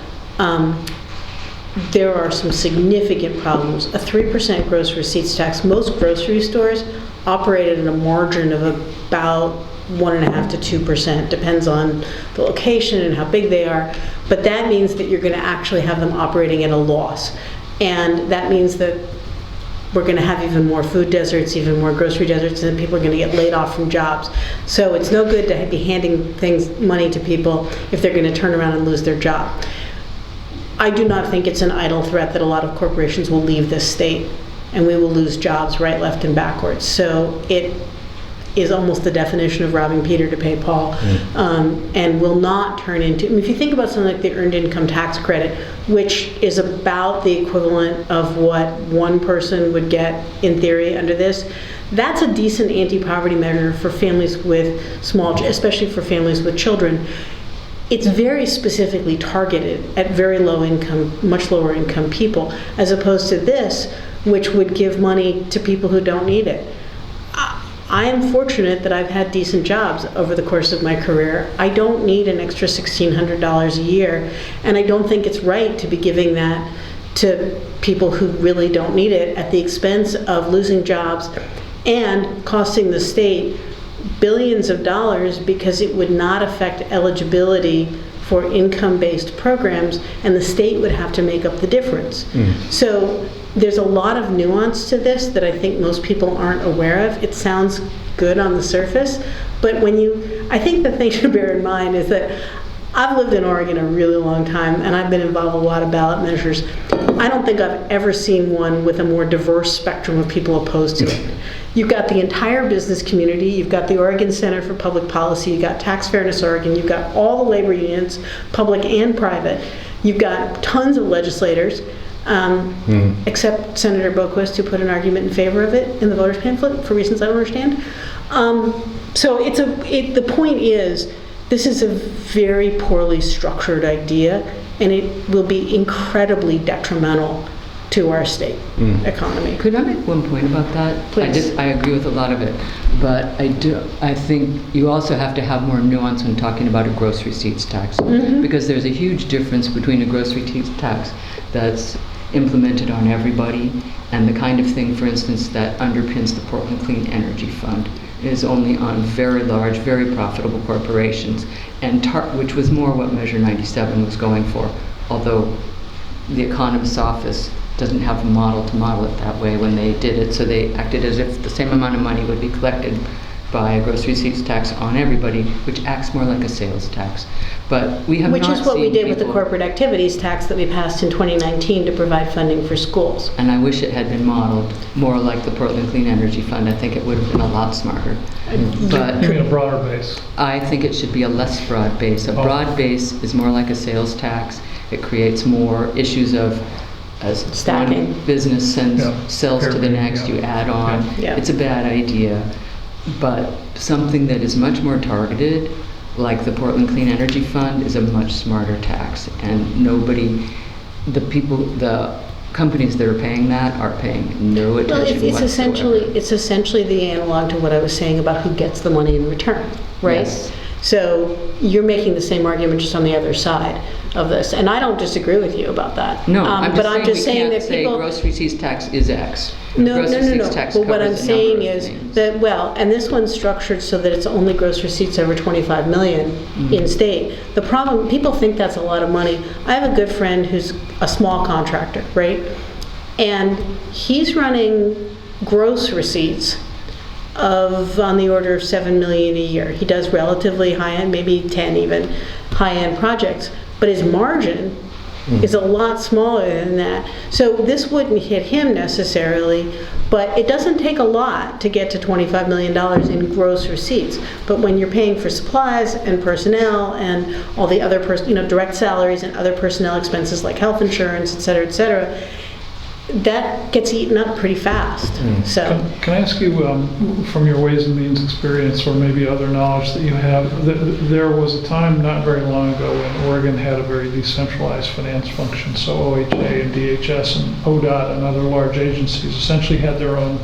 there are some significant problems. A 3% gross receipts tax, most grocery stores operate at a margin of about 1.5% to 2%, depends on the location and how big they are, but that means that you're going to actually have them operating at a loss. And that means that we're going to have even more food deserts, even more grocery deserts, and people are going to get laid off from jobs. So it's no good to be handing money to people if they're going to turn around and lose their job. I do not think it's an idle threat that a lot of corporations will leave this state and we will lose jobs right, left, and backwards. So it is almost the definition of robbing Peter to pay Paul, and will not turn into, if you think about something like the Earned Income Tax Credit, which is about the equivalent of what one person would get in theory under this, that's a decent anti-poverty measure for families with especially for families with children. It's very specifically targeted at very low income, much lower income people, as opposed to this, which would give money to people who don't need it. I am fortunate that I've had decent jobs over the course of my career. I don't need an extra $1,600 a year, and I don't think it's right to be giving that to people who really don't need it at the expense of losing jobs and costing the state billions of dollars because it would not affect eligibility for income-based programs, and the state would have to make up the difference. So there's a lot of nuance to this that I think most people aren't aware of. It sounds good on the surface, but I think the thing to bear in mind is that I've lived in Oregon a really long time, and I've been involved with a lot of ballot measures. I don't think I've ever seen one with a more diverse spectrum of people opposed to it. You've got the entire business community, you've got the Oregon Center for Public Policy, you've got Tax Fairness Oregon, you've got all the labor unions, public and private. You've got tons of legislators, except Senator Boquist, who put an argument in favor of it in the voters pamphlet for reasons I don't understand. So the point is, this is a very poorly structured idea, and it will be incredibly detrimental to our state economy. Could I make one point about that? Please. I agree with a lot of it, but I think you also have to have more nuance when talking about a gross receipts tax, because there's a huge difference between a gross receipts tax that's implemented on everybody and the kind of thing, for instance, that underpins the Portland Clean Energy Fund is only on very large, very profitable corporations, and which was more what Measure 97 was going for, although the economist's office doesn't have a model to model it that way when they did it, so they acted as if the same amount of money would be collected by a gross receipts tax on everybody, which acts more like a sales tax. But we have Which not is what we seen did with the people- corporate activities tax that we passed in 2019 to provide funding for schools. And I wish it had been modeled more like the Portland Clean Energy Fund. I think it would have been a lot smarter. But Give me a broader base. I think it should be a less broad base. A broad base is more like a sales tax. It creates more issues of, as Stacking. one business sells to the Pyramid, next, you add on. Yeah. It's a bad idea. But something that is much more targeted, like the Portland Clean Energy Fund, is a much smarter tax. And the companies that are paying that are paying no attention Well, whatsoever. it's essentially the analog to what I was saying about who gets the money in return, right? Yes. So you're making the same argument just on the other side of this, and I don't disagree with you about that. No, but I'm just saying we can't that say people. gross receipts tax is X. No. Gross receipts tax But what I'm covers a saying number of is things. that, and this one's structured so that it's only gross receipts over 25 million in state. The problem, people think that's a lot of money. I have a good friend who's a small contractor, right? And he's running gross receipts of on the order of 7 million a year. He does relatively high-end, maybe 10 even, high-end projects, but his margin is a lot smaller than that. So this wouldn't hit him necessarily, but it doesn't take a lot to get to $25 million in gross receipts. But when you're paying for supplies and personnel and all the other direct salaries and other personnel expenses like health insurance, et cetera, that gets eaten up pretty fast. So Can I ask you, from your Ways and Means experience, or maybe other knowledge that you have, there was a time not very long ago when Oregon had a very decentralized finance function. So OHA and DHS and ODOT and other large agencies essentially had their own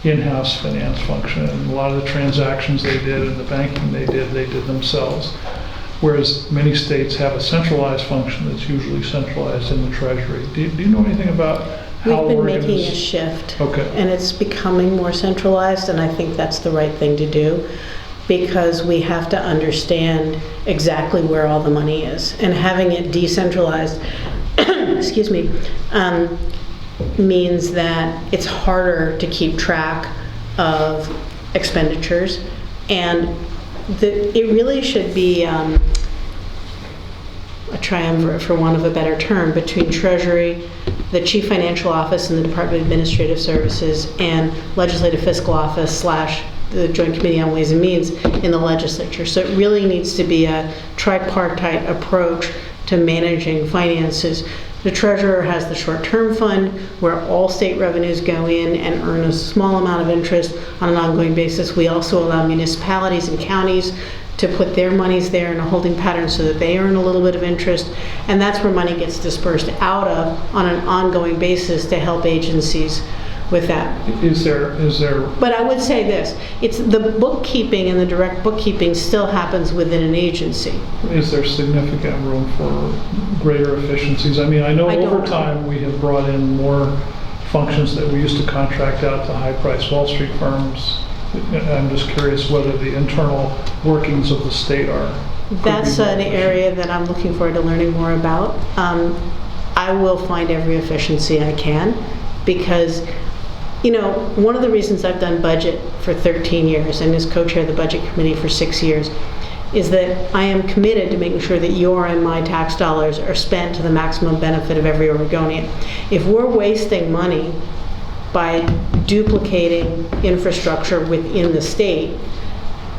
in-house finance function, and a lot of the transactions they did and the banking they did themselves. Whereas many states have a centralized function that's usually centralized in the Treasury. Do you know anything about how we've been Oregon making is? a shift. Okay. And it's becoming more centralized, and I think that's the right thing to do, because we have to understand exactly where all the money is. And having it decentralized, excuse me, means that it's harder to keep track of expenditures, and it really should be a triumvirate, for want of a better term, between Treasury, the Chief Financial Office and the Department of Administrative Services, and Legislative Fiscal Office / the Joint Committee on Ways and Means in the legislature. So it really needs to be a tripartite approach to managing finances. The treasurer has the short-term fund where all state revenues go in and earn a small amount of interest on an ongoing basis. We also allow municipalities and counties to put their monies there in a holding pattern so that they earn a little bit of interest, and that's where money gets dispersed out of on an ongoing basis to help agencies with that. Is there? But I would say this, it's the bookkeeping, and the direct bookkeeping still happens within an agency. Is there significant room for greater efficiencies? I mean, I know I don't over know. time we have brought in more functions that we used to contract out to high-priced Wall Street firms, I'm just curious whether the internal workings of the state are. could be That's more an efficient. area that I'm looking forward to learning more about. I will find every efficiency I can because, one of the reasons I've done budget for 13 years and as co-chair of the budget committee for 6 years is that I am committed to making sure that your and my tax dollars are spent to the maximum benefit of every Oregonian. If we're wasting money by duplicating infrastructure within the state,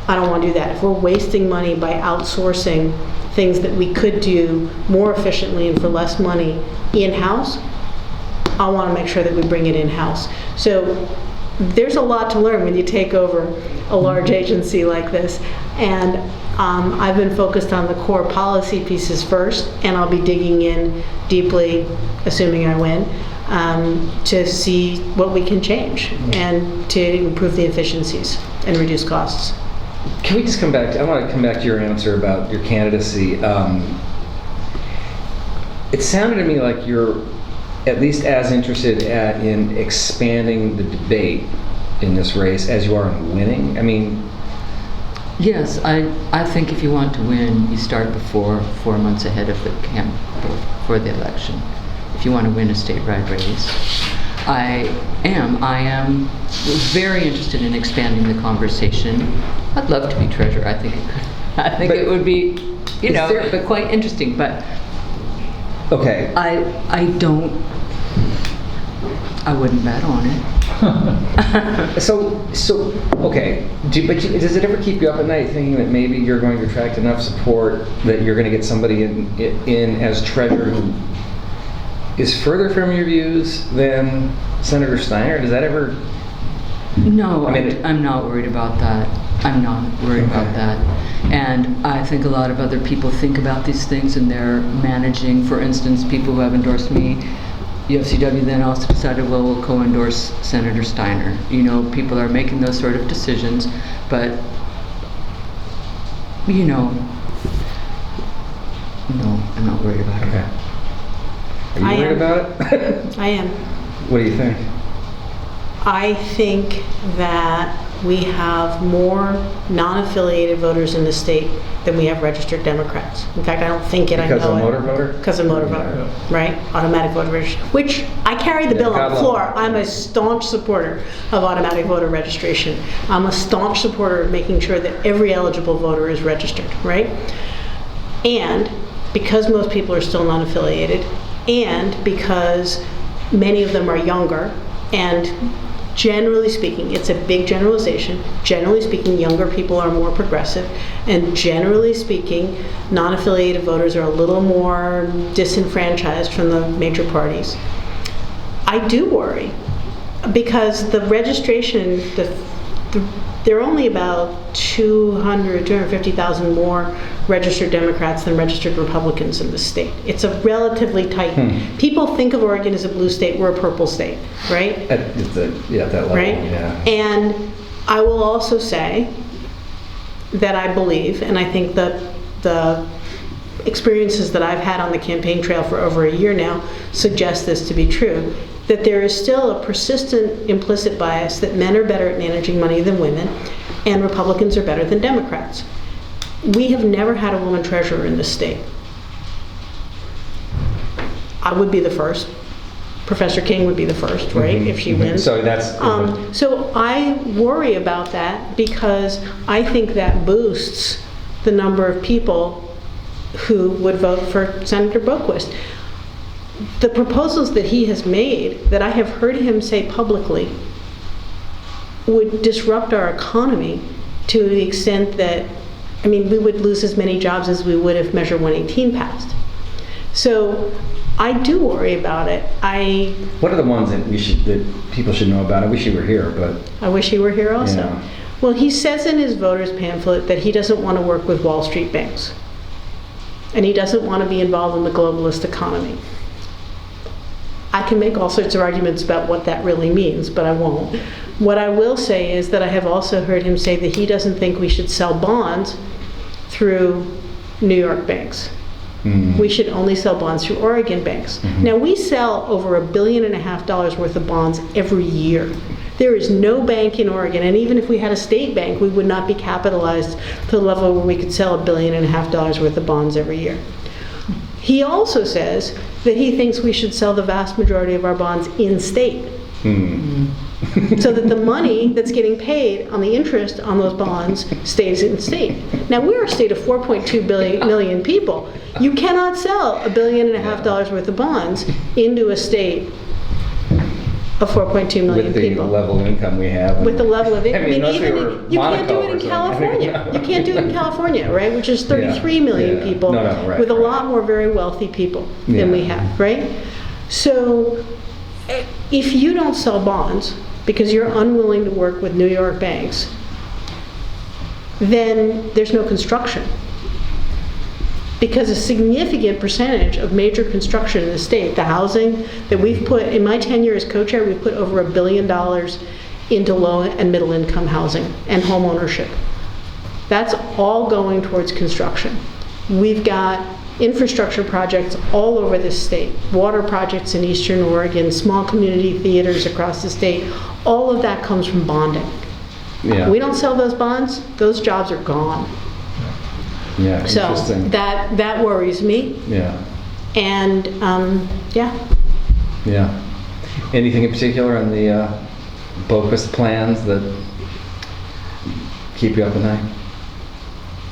I don't want to do that. If we're wasting money by outsourcing things that we could do more efficiently and for less money in-house, I want to make sure that we bring it in-house. So there's a lot to learn when you take over a large agency like this. And I've been focused on the core policy pieces first, and I'll be digging in deeply, assuming I win, to see what we can change and to improve the efficiencies and reduce costs. Can we just come back I want to come back to your answer about your candidacy. It sounded to me like you're at least as interested in expanding the debate in this race as you are in winning. I mean, Yes, I think if you want to win, you start before 4 months ahead of the camp for the election. If you want to win a statewide race, I am very interested in expanding the conversation. I'd love to be treasurer. I think it would be, quite interesting. But okay. I wouldn't bet on it. So okay. Does it ever keep you up at night thinking that maybe you're going to attract enough support that you're going to get somebody in as treasurer who is further from your views than Senator Steiner? Does that ever? No, I mean, I'm not worried about that. I'm not worried about that. And I think a lot of other people think about these things and they're managing. For instance, people who have endorsed me, UFCW then also decided, well, we'll co-endorse Senator Steiner. People are making those sort of decisions, but, no, I'm not worried about it. Okay. Are you I worried am. about it? I am. What do you think? I think that we have more non-affiliated voters in the state than we have registered Democrats. In fact, I don't think it, I know it. Because of motor voter? Because of motor voter, right? Automatic voter registration, which I carry the bill on God the love floor. it. I'm a staunch supporter of automatic voter registration. I'm a staunch supporter of making sure that every eligible voter is registered, right? And because most people are still non-affiliated, and because many of them are younger, and generally speaking, it's a big generalization, generally speaking, younger people are more progressive, and generally speaking, non-affiliated voters are a little more disenfranchised from the major parties. I do worry, because the registration, there are only about 250,000 more registered Democrats than registered Republicans in the state. It's a relatively tight. People think of Oregon as a blue state. We're a purple state, right? At that level, Right? yeah. And I will also say that I believe, and I think that the experiences that I've had on the campaign trail for over a year now suggest this to be true, that there is still a persistent implicit bias that men are better at managing money than women, and Republicans are better than Democrats. We have never had a woman treasurer in this state. I would be the first. Professor King would be the first, right, if she wins. So that's... So I worry about that because I think that boosts the number of people who would vote for Senator Boquist. The proposals that he has made, that I have heard him say publicly, would disrupt our economy to the extent that, we would lose as many jobs as we would if Measure 118 passed. So I do worry about it. What are the ones that people should know about? I wish you were here, but... I wish he were here also. Yeah. Well, he says in his voters pamphlet that he doesn't want to work with Wall Street banks. And he doesn't want to be involved in the globalist economy. I can make all sorts of arguments about what that really means, but I won't. What I will say is that I have also heard him say that he doesn't think we should sell bonds through New York banks. We should only sell bonds through Oregon banks. Now, we sell over $1.5 billion worth of bonds every year There is no bank in Oregon, and even if we had a state bank, we would not be capitalized to the level where we could sell $1.5 billion worth of bonds every year. He also says that he thinks we should sell the vast majority of our bonds in state. So that the money that's getting paid on the interest on those bonds stays in state. Now, we're a state of 4.2 million people. You cannot sell $1.5 billion worth of bonds into a state of 4.2 million With the people. level of income we have. With the level of income. I mean, unless we were you can't do Monaco it or in something. California. You can't do it in California, right? Which is 33 million Yeah. people No, right, with a right. lot more very wealthy people than we Yeah. have, right? So if you don't sell bonds because you're unwilling to work with New York banks, then there's no construction. Because a significant percentage of major construction in the state, the housing that we've put, in my tenure as co-chair, we've put over $1 billion into low and middle income housing and home ownership. That's all going towards construction. We've got infrastructure projects all over this state, water projects in Eastern Oregon, small community theaters across the state. All of that comes from bonding. Yeah. We don't sell those bonds, those jobs are gone. Yeah, So interesting. that worries me. Yeah, And yeah, yeah. Anything in particular on the Boquist plans that keep you up at night?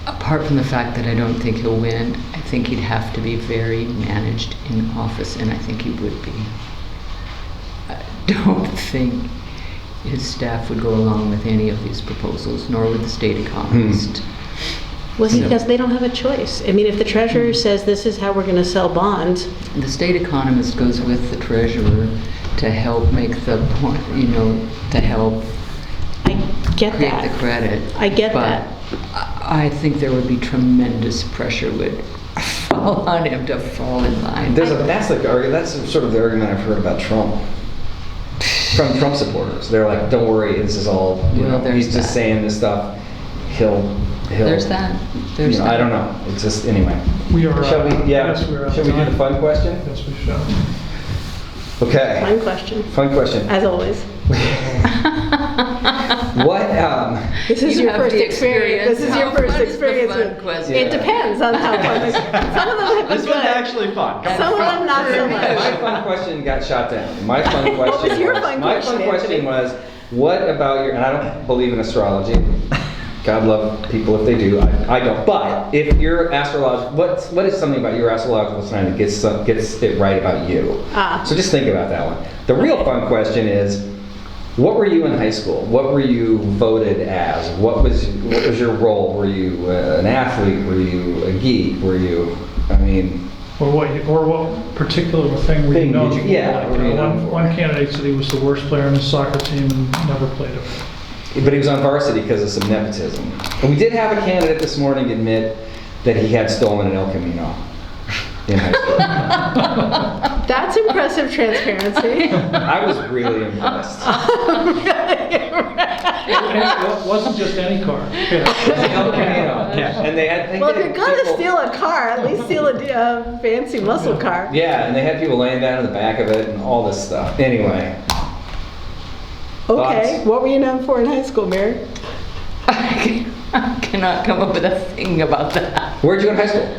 Apart from the fact that I don't think he'll win, I think he'd have to be very managed in office, and I think he would be. I don't think his staff would go along with any of these proposals, nor would the state economist. well, see, No. because they don't have a choice. I mean, if the treasurer says this is how we're going to sell bonds, The state economist goes with the treasurer to help make the point, to help I get create that. the credit. I get But that. I think there would be tremendous pressure would fall on him to fall in line. That's sort of the argument I've heard about Trump. From Trump supporters, they're like, "Don't worry, this is all. Well, there's he's just that. saying this stuff. He'll." There's that. There's that. I don't know. It's just anyway. We are. Shall we? Yeah. Yes, we're out Shall of we do time. the fun question? Yes, we shall. Okay. Fun question, Fun question. as always. What? This is You your have first the experience. This is experience. your How first fun is the experience. fun with- question? It depends on how fun. Some of them have been This was good. actually fun. Some of them not so My much. fun question got shot down. My fun question. What was your was, fun my question, fun question Anthony? was, what about your? And I don't believe in astrology. God love people if they do. I don't. But if your astrological, what is something about your astrological sign that gets it right about you? Ah. So just think about that one. The real fun question is, what were you in high school? What were you voted as? What was your role? Were you an athlete? Were you a geek? Were you? I mean. Or what particular thing were you Thing known did for? you- yeah, Like, what were you known for? one candidate said he was the worst player on his soccer team and never played it. But he was on varsity because of some nepotism. And we did have a candidate this morning admit that he had stolen an El Camino in high school. That's impressive transparency. I was really impressed. It wasn't just any car. It was an El Camino. Yeah. And they had Well, if you're gonna people- steal a car, at least steal a fancy muscle car. Yeah, and they had people laying down in the back of it and all this stuff. Anyway, Okay, Thoughts? what were you known for in high school, Mary? I cannot come up with a thing about that. where'd you go to high school?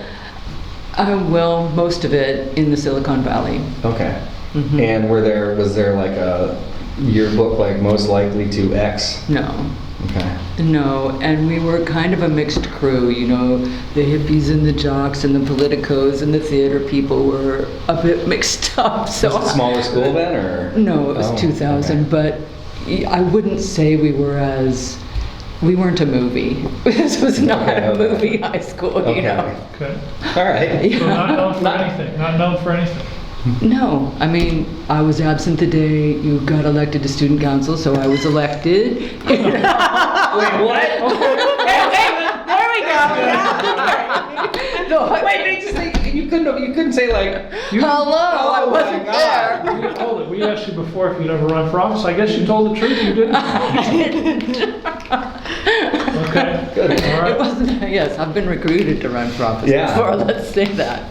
Well, most of it in the Silicon Valley. Okay. Mhm. And was there like a yearbook like most likely to X? No. Okay. No, and we were kind of a mixed crew, the hippies and the jocks and the politicos and the theater people were a bit mixed up, so. Was it a smaller school then, or? No, it was Oh, 2000, okay. but I wouldn't say we weren't a movie. This was not Okay, a okay. movie high school, Okay. Okay. All right. So not known for Not- anything. Not known for anything. No, I mean, I was absent the day you got elected to student council, so I was elected. Wait, what? There we go. No, Wait, you couldn't say like. Hello, I Oh my wasn't God. there. We told it. We asked you before if you'd ever run for office. I guess you told the truth. You didn't. Okay. Good. All It right. wasn't, yes, I've been recruited to run for office Yeah. before, let's say that.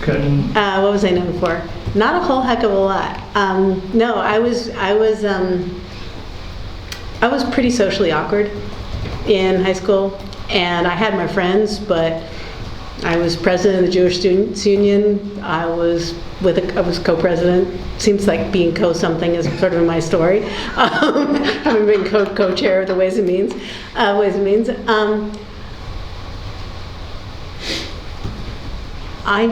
Okay. What was I known for? Not a whole heck of a lot. No, I was I was pretty socially awkward in high school, and I had my friends, but I was president of the Jewish Students Union. I was co-president. Seems like being co-something is sort of in my story. Having been co-chair of the Ways and Means. I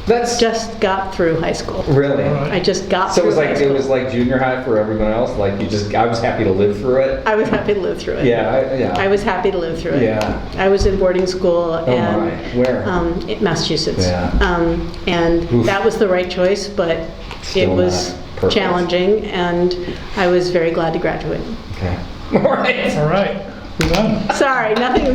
That's just got through high school. really. All right. I just got So through it was high like school. it was like junior high for everyone else. Like I was happy to live through it. I was happy to live through it. Yeah, yeah. I was happy to live through it. Yeah. I was in boarding school and my. Where? in Massachusetts. Yeah. And Oof. that was the right choice, but Still it was not perfect. challenging, and I was very glad to graduate. Okay. All right. All right, we're done. Sorry, nothing